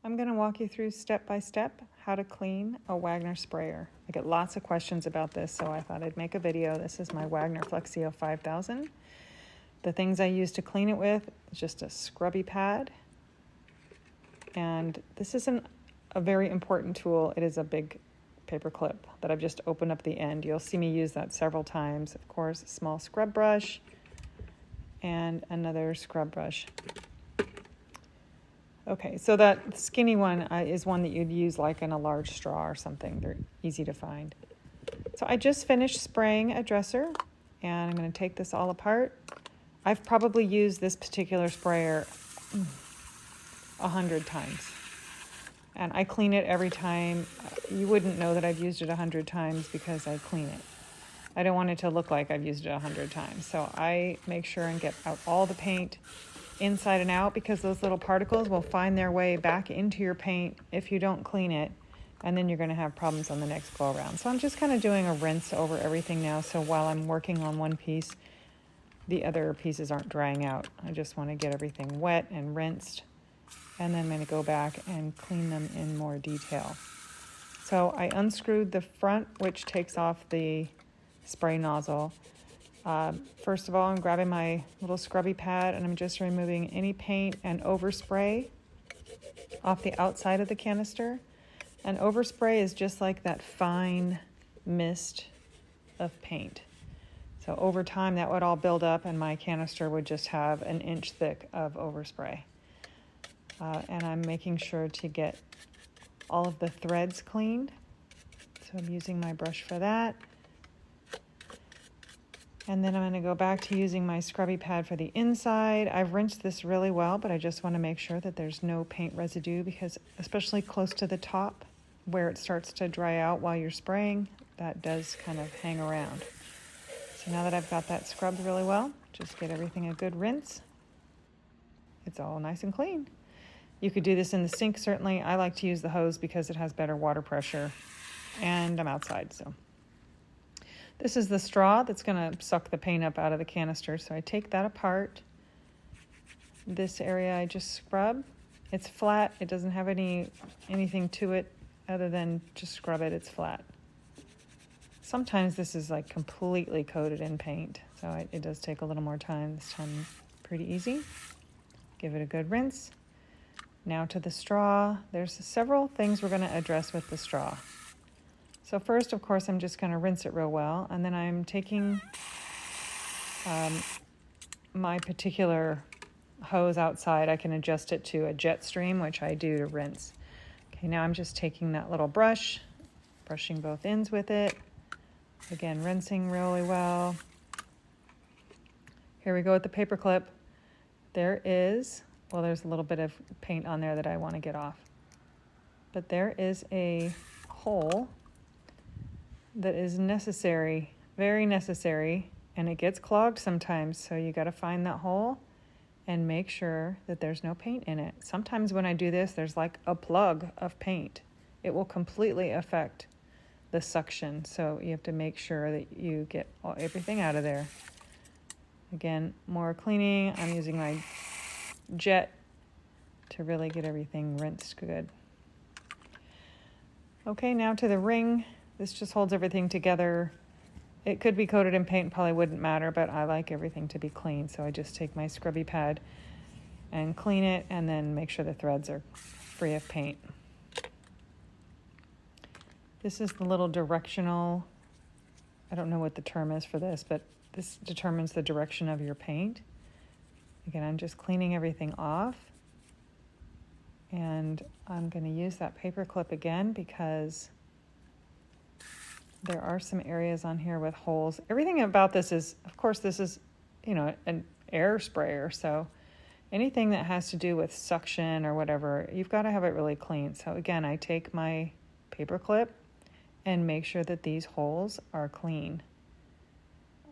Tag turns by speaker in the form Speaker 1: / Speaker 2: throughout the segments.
Speaker 1: I'm going to walk you through step by step how to clean a Wagner sprayer. I get lots of questions about this, so I thought I'd make a video. This is my Wagner Flexio 5000. The things I use to clean it with is just a scrubby pad. And this isn't a very important tool. It is a big paper clip that I've just opened up the end. You'll see me use that several times. Of course, a small scrub brush and another scrub brush. Okay, so that skinny one is one that you'd use like in a large straw or something. They're easy to find. So I just finished spraying a dresser, and I'm going to take this all apart. I've probably used this particular sprayer 100 times. And I clean it every time. You wouldn't know that I've used it 100 times because I clean it. I don't want it to look like I've used it 100 times. So I make sure and get out all the paint inside and out, because those little particles will find their way back into your paint if you don't clean it, and then you're going to have problems on the next go around. So I'm just kind of doing a rinse over everything now, so while I'm working on one piece, the other pieces aren't drying out. I just want to get everything wet and rinsed, and then I'm going to go back and clean them in more detail. So I unscrewed the front, which takes off the spray nozzle. First of all, I'm grabbing my little scrubby pad, and I'm just removing any paint and overspray off the outside of the canister. And overspray is just like that fine mist of paint. So over time, that would all build up, and my canister would just have an inch thick of overspray. And I'm making sure to get all of the threads cleaned. So I'm using my brush for that. And then I'm going to go back to using my scrubby pad for the inside. I've rinsed this really well, but I just want to make sure that there's no paint residue, because especially close to the top where it starts to dry out while you're spraying, that does kind of hang around. So now that I've got that scrubbed really well, just get everything a good rinse. It's all nice and clean. You could do this in the sink, certainly. I like to use the hose because it has better water pressure, and I'm outside, so. This is the straw that's going to suck the paint up out of the canister, so I take that apart. This area I just scrub. It's flat. It doesn't have anything to it other than just scrub it. It's flat. Sometimes this is like completely coated in paint, so it does take a little more time. This time, pretty easy. Give it a good rinse. Now to the straw. There's several things we're going to address with the straw. So first, of course, I'm just going to rinse it real well, and then I'm taking my particular hose outside. I can adjust it to a jet stream, which I do to rinse. Okay, now I'm just taking that little brush, brushing both ends with it. Again, rinsing really well. Here we go with the paper clip. There's a little bit of paint on there that I want to get off. But there is a hole that is necessary, very necessary, and it gets clogged sometimes, so you got to find that hole and make sure that there's no paint in it. Sometimes when I do this, there's like a plug of paint. It will completely affect the suction, so you have to make sure that you get everything out of there. Again, more cleaning. I'm using my jet to really get everything rinsed good. Okay, now to the ring. This just holds everything together. It could be coated in paint, probably wouldn't matter, but I like everything to be clean. So I just take my scrubby pad and clean it, and then make sure the threads are free of paint. This is the little directional, I don't know what the term is for this, but this determines the direction of your paint. Again, I'm just cleaning everything off. And I'm going to use that paper clip again because there are some areas on here with holes. Everything about this is, of course, this is, an air sprayer. So anything that has to do with suction or whatever, you've got to have it really clean. So again, I take my paper clip and make sure that these holes are clean.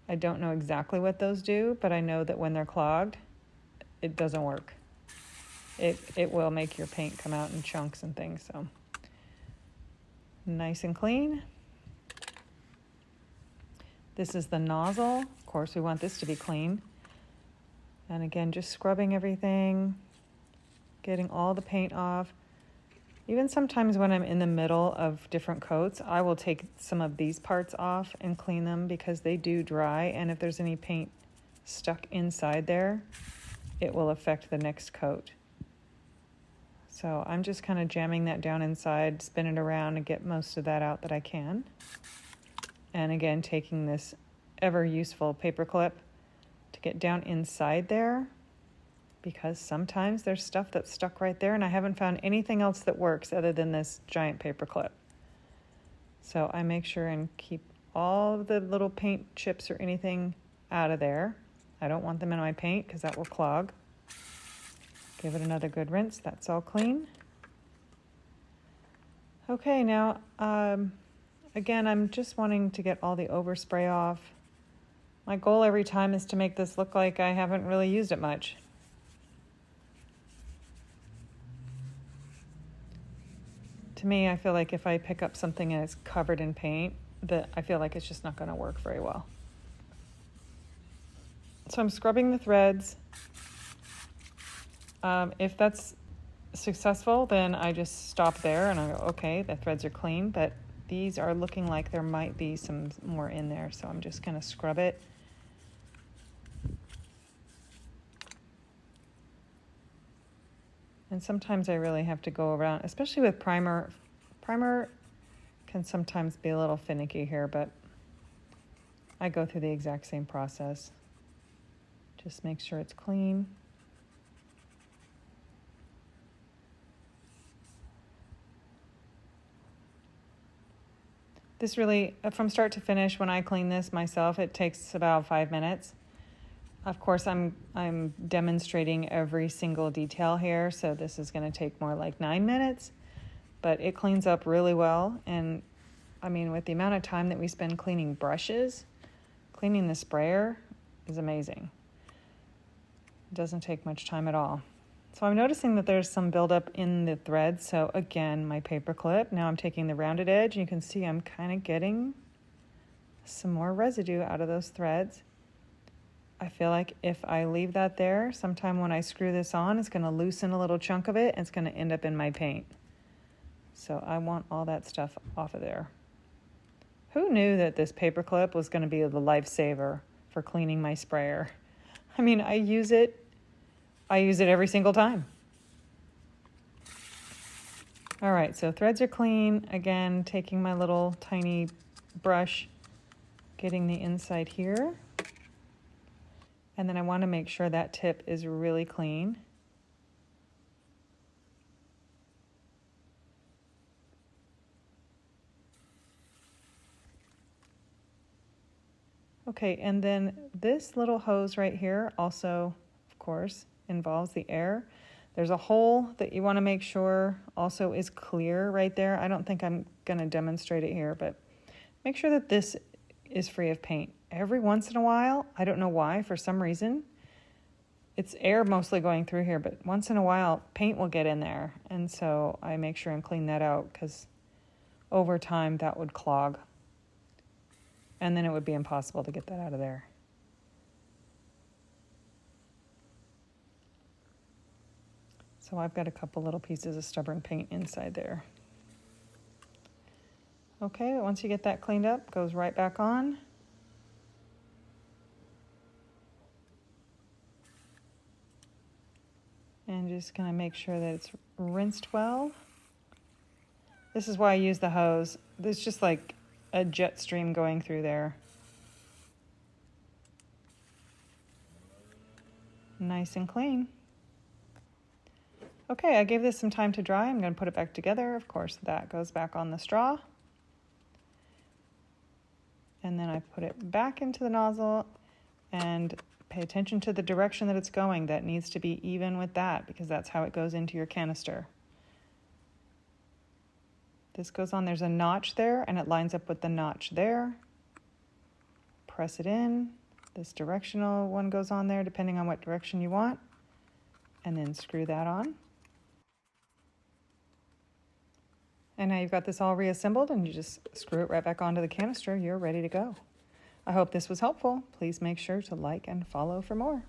Speaker 1: I don't know exactly what those do, but I know that when they're clogged, it doesn't work. It will make your paint come out in chunks and things. So nice and clean. This is the nozzle. Of course, we want this to be clean. And again, just scrubbing everything, getting all the paint off. Even sometimes when I'm in the middle of different coats, I will take some of these parts off and clean them because they do dry, and if there's any paint stuck inside there, it will affect the next coat. So I'm just kind of jamming that down inside, spin it around and get most of that out that I can. And again, taking this ever useful paper clip to get down inside there, because sometimes there's stuff that's stuck right there and I haven't found anything else that works other than this giant paper clip. So I make sure and keep all of the little paint chips or anything out of there. I don't want them in my paint because that will clog. Give it another good rinse. That's all clean. Okay, now again, I'm just wanting to get all the overspray off. My goal every time is to make this look like I haven't really used it much. To me, I feel like if I pick up something and it's covered in paint, that I feel like it's just not going to work very well. So I'm scrubbing the threads. If that's successful, then I just stop there and I go, okay, the threads are clean, but these are looking like there might be some more in there, so I'm just going to scrub it. And sometimes I really have to go around, especially with primer. Primer can sometimes be a little finicky here, but I go through the exact same process. Just make sure it's clean. This really, from start to finish, when I clean this myself, it takes about 5 minutes. Of course, I'm demonstrating every single detail here, so this is going to take more like 9 minutes, but it cleans up really well. And I mean, with the amount of time that we spend cleaning brushes, cleaning the sprayer is amazing. It doesn't take much time at all. So I'm noticing that there's some buildup in the thread. So again, my paper clip, now I'm taking the rounded edge, and you can see I'm kind of getting some more residue out of those threads. I feel like if I leave that there, sometime when I screw this on, it's going to loosen a little chunk of it and it's going to end up in my paint. So I want all that stuff off of there. Who knew that this paper clip was going to be the lifesaver for cleaning my sprayer? I mean, I use it every single time. All right, so threads are clean. Again, taking my little tiny brush, getting the inside here. And then I want to make sure that tip is really clean. Okay, and then this little hose right here also, of course, involves the air. There's a hole that you want to make sure also is clear right there. I don't think I'm going to demonstrate it here, but make sure that this is free of paint. Every once in a while, I don't know why, for some reason, it's air mostly going through here, but once in a while, paint will get in there. And so I make sure and clean that out because over time that would clog. And then it would be impossible to get that out of there. So I've got a couple little pieces of stubborn paint inside there. Okay, once you get that cleaned up, goes right back on. And just gonna make sure that it's rinsed well. This is why I use the hose. There's just like a jet stream going through there. Nice and clean. Okay, I gave this some time to dry. I'm gonna put it back together. Of course, that goes back on the straw. And then I put it back into the nozzle and pay attention to the direction that it's going. That needs to be even with that because that's how it goes into your canister. This goes on, there's a notch there and it lines up with the notch there. Press it in. This directional one goes on there depending on what direction you want. And then screw that on. And now you've got this all reassembled and you just screw it right back onto the canister. You're ready to go. I hope this was helpful. Please make sure to like and follow for more.